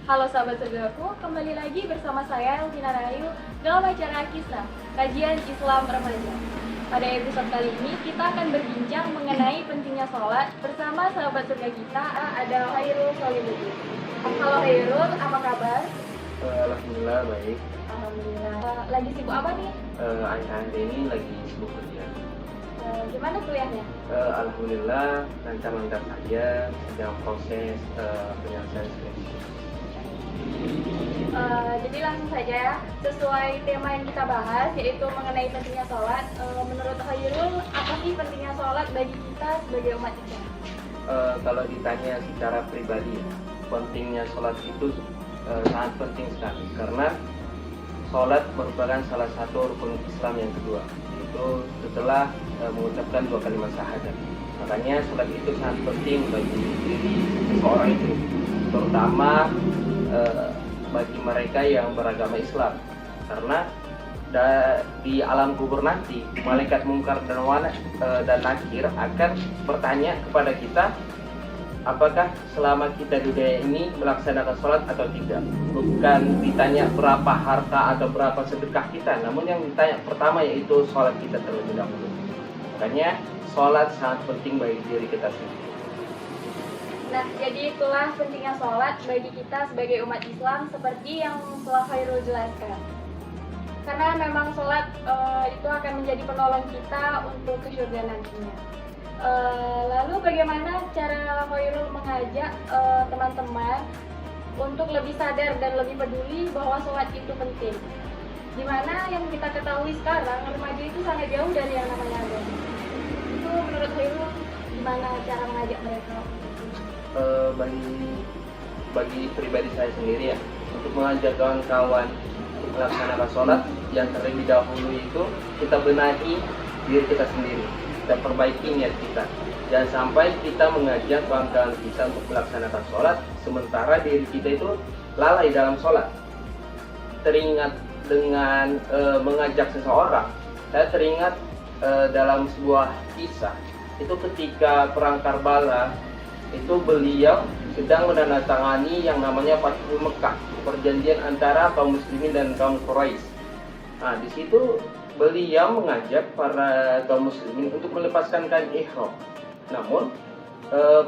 Halo sahabat saudaraku, kembali lagi bersama saya Elvina Rahayu dalam acara Kisah, Kajian Islam Remaja. Pada episode kali ini kita akan berbincang mengenai pentingnya sholat bersama sahabat surga kita, ada Khairul Solihuddin. Halo Khairul, apa kabar? Alhamdulillah baik. Alhamdulillah. Lagi sibuk apa nih? Akhir-akhir ini lagi sibuk kerja. Gimana kuliahnya? Alhamdulillah lancar-lancar saja, sedang proses penyelesaian skripsi. Jadi langsung saja ya, sesuai tema yang kita bahas yaitu mengenai pentingnya sholat. Menurut Khairul, apa sih pentingnya sholat bagi kita sebagai umat Islam? Kalau ditanya secara pribadi, pentingnya sholat itu sangat penting sekali karena sholat merupakan salah satu rukun Islam yang kedua, yaitu setelah mengucapkan 2 kalimat syahadat. Makanya sholat itu sangat penting bagi diri seseorang itu, terutama bagi mereka yang beragama Islam, karena di alam kubur nanti malaikat mungkar dan nakir akan bertanya kepada kita apakah selama kita di dunia ini melaksanakan sholat atau tidak. Bukan ditanya berapa harta atau berapa sedekah kita, namun yang ditanya pertama yaitu sholat kita terlebih dahulu. Makanya sholat sangat penting bagi diri kita sendiri. Nah, jadi itulah pentingnya sholat bagi kita sebagai umat Islam seperti yang telah Khairul jelaskan. Karena memang sholat itu akan menjadi penolong kita untuk ke surga nantinya. Lalu bagaimana cara Khairul mengajak teman-teman untuk lebih sadar dan lebih peduli bahwa sholat itu penting? Dimana yang kita ketahui sekarang, remaja itu sangat jauh dari yang namanya agama. Itu menurut Khairul gimana cara mengajak mereka? Bagi pribadi saya sendiri ya, untuk mengajak kawan-kawan untuk melaksanakan sholat, yang terlebih dahulu itu kita benahi diri kita sendiri, kita perbaiki niat kita. Jangan sampai kita mengajak kawan-kawan kita untuk melaksanakan sholat sementara diri kita itu lalai dalam sholat. Teringat dengan mengajak seseorang, saya teringat dalam sebuah kisah itu ketika perang Karbala, itu beliau sedang menandatangani yang namanya Fathul Mekah, perjanjian antara kaum muslimin dan kaum Quraisy. Nah, di situ beliau mengajak para kaum muslimin untuk melepaskan kain ihram. Namun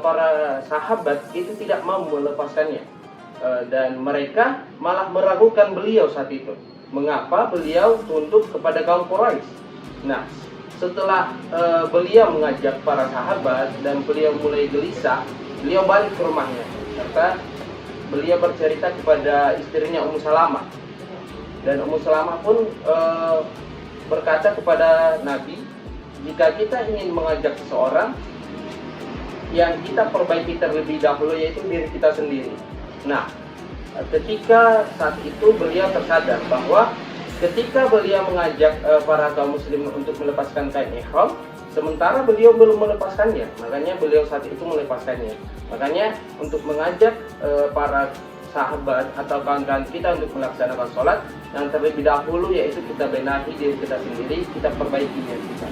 para sahabat itu tidak mau melepaskannya, dan mereka malah meragukan beliau saat itu. Mengapa beliau tunduk kepada kaum Quraisy? Nah, setelah beliau mengajak para sahabat dan beliau mulai gelisah, beliau balik ke rumahnya serta beliau bercerita kepada istrinya Ummu Salamah. Dan Ummu Salamah pun berkata kepada Nabi, jika kita ingin mengajak seseorang, yang kita perbaiki terlebih dahulu yaitu diri kita sendiri. Nah, ketika saat itu beliau tersadar bahwa ketika beliau mengajak para kaum muslim untuk melepaskan kain ihram, sementara beliau belum melepaskannya, makanya beliau saat itu melepaskannya. Makanya untuk mengajak para sahabat atau kawan-kawan kita untuk melaksanakan sholat, yang terlebih dahulu yaitu kita benahi diri kita sendiri, kita perbaiki diri kita.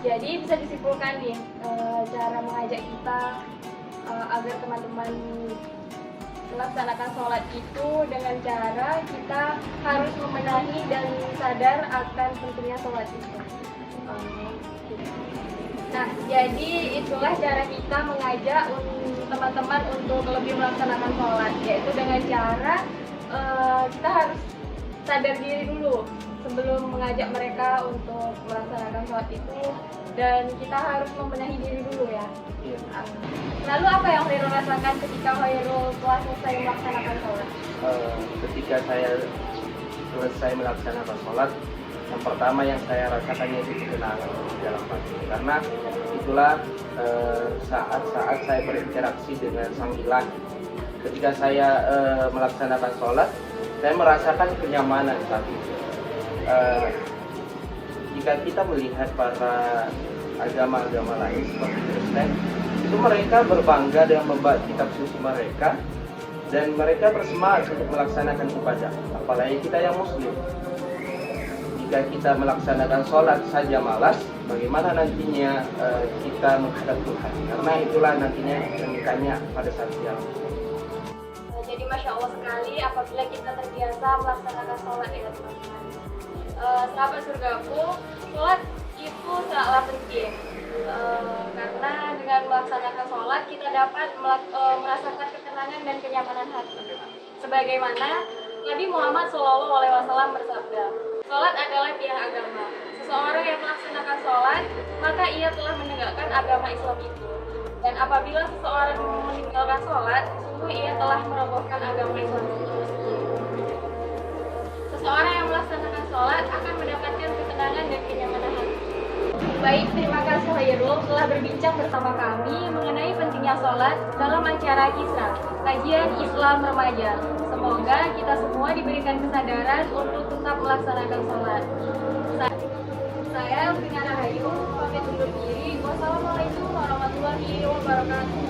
Jadi bisa disimpulkan nih, cara mengajak kita agar teman-teman melaksanakan sholat itu dengan cara kita harus membenahi dan sadar akan pentingnya sholat itu. Nah, jadi itulah cara kita mengajak teman-teman untuk lebih melaksanakan sholat, yaitu dengan cara kita harus sadar diri dulu sebelum mengajak mereka untuk melaksanakan sholat itu, dan kita harus membenahi diri dulu ya. Iya. Lalu apa yang Khairul rasakan ketika Khairul telah selesai melaksanakan sholat? Ketika saya selesai melaksanakan sholat, yang pertama yang saya rasakan yaitu ketenangan di dalam hati, karena itulah saat-saat saya berinteraksi dengan Sang Ilahi. Ketika saya melaksanakan sholat, saya merasakan kenyamanan saat itu. Jika kita melihat para agama-agama lain seperti Kristen, itu mereka berbangga dengan membawa kitab suci mereka dan mereka bersemangat untuk melaksanakan ibadah. Apalagi kita yang muslim, jika kita melaksanakan sholat saja malas, bagaimana nantinya kita menghadap Tuhan? Karena itulah nantinya yang ditanya pada saat kiamat. Jadi Masya Allah sekali apabila kita terbiasa melaksanakan sholat ya teman-teman. Sahabat surgaku, sholat itu sangatlah penting. Karena dengan melaksanakan sholat kita dapat merasakan ketenangan dan kenyamanan hati. Sebagaimana Nabi Muhammad SAW bersabda, sholat adalah tiang agama. Seseorang yang melaksanakan sholat, maka ia telah menegakkan agama Islam itu. Dan apabila seseorang meninggalkan sholat, sungguh ia telah merobohkan agama Islam itu. Seseorang yang melaksanakan sholat akan mendapatkan ketenangan dan kenyamanan hati. Baik, terima kasih Khairul telah berbincang bersama kami mengenai pentingnya sholat dalam acara Kisra, kajian Islam Remaja. Semoga kita semua diberikan kesadaran untuk tetap melaksanakan sholat. Saya Lutfi Rahayu, pamit undur diri. Wassalamualaikum warahmatullahi wabarakatuh.